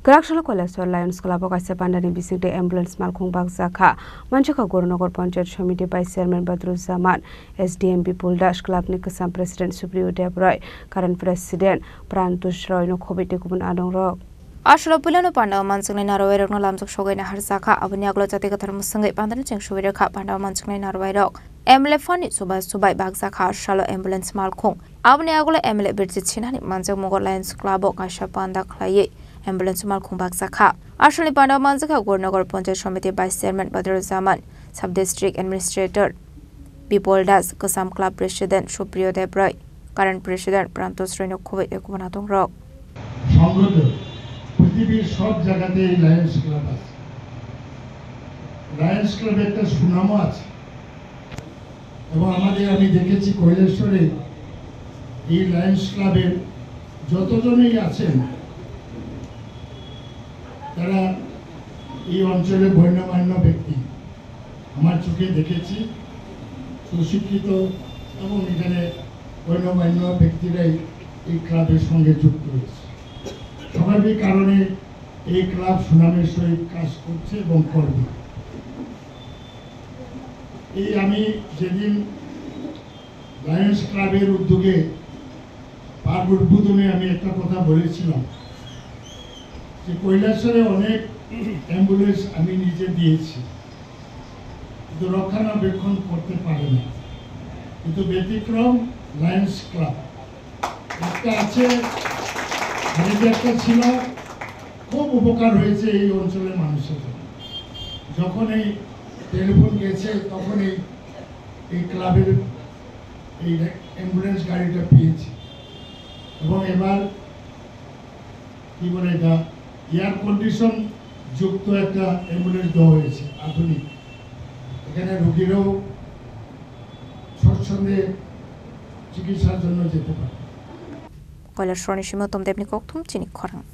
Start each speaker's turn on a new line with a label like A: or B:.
A: Grakshalo Kolesor Lions Club kaisa pandani bisingte ambulance malkhung bakjaka manchaka Gornagar Panchayat Samiti by Chairman Badruzzaman SDMP Puldash Club ni Kasam President Supriyo Debroy current President Prantush Roy no khobite kubun adong rok Ashlo Pulano Panda Mansung Narway no Lamsok Shogay Harsaka Abanyaglo Jatigatar Musangai Pandan Chengshuvira Kap Panda Mansung Narway Rock Emle Fani Subai Bagzaka Shalo Ambulance Malkhung Abanyaglo Emle Birchichinani Mansung Mogol Lions Club Kasha Panda Klaye Ambulance Malkhung Bagzaka Ashli Panda Manzaka Gornagar Panchayat Samiti by Chairman Badruzzaman Sub-District Administrator Bipoldas Kasam Club President Supriyo Debroy current President Prantush Roy no khobite kubun adong rok
B: পৃথিবীর সব জায়গাতেই Lions club আছে Lions ক্লাবে একটা সুনাম আছে এবং আমি দেখেছি কৈলাসহরে এই লায়ন্স ক্লাবের যতজনই আছেন তারা এই অঞ্চলের গণ্যমান্য ব্যক্তি আমার চোখে দেখেছি সুশিক্ষিত এবং এখানে গণ্যমান্য ব্যক্তিরাই এই ক্লাবের সঙ্গে যুক্ত হয়েছে স্বাভাবিক কারণে এই ক্লাব সুনামের সহিত কাজ করছে এবং করবে এই আমি যেদিন লায়ন্স ক্লাবের উদ্যোগে পার্ক উদ্বোধনে আমি একটা কথা বলেছিলাম যে কৈলাসহরে অনেক অ্যাম্বুলেন্স আমি নিজে দিয়েছি কিন্তু রক্ষণাবেক্ষণ করতে পারে না কিন্তু ব্যতিক্রম লায়ন্স ক্লাব একটা আছে একটা ছিল খুব উপকার হয়েছে এই অঞ্চলের মানুষের জন্য যখন এই টেলিফোন গেছে তখন এই ক্লাবের এই অ্যাম্বুলেন্স গাড়িটা পেয়েছে এবং এবার কি বলে এটা এয়ার কন্ডিশন যুক্ত একটা অ্যাম্বুলেন্স দেওয়া হয়েছে আধুনিক এখানে রোগীরাও স্বচ্ছন্দে চিকিৎসার জন্য যেতে পারে
A: Kolar Shronishimo Tom Debnikok Tum Chinik Korang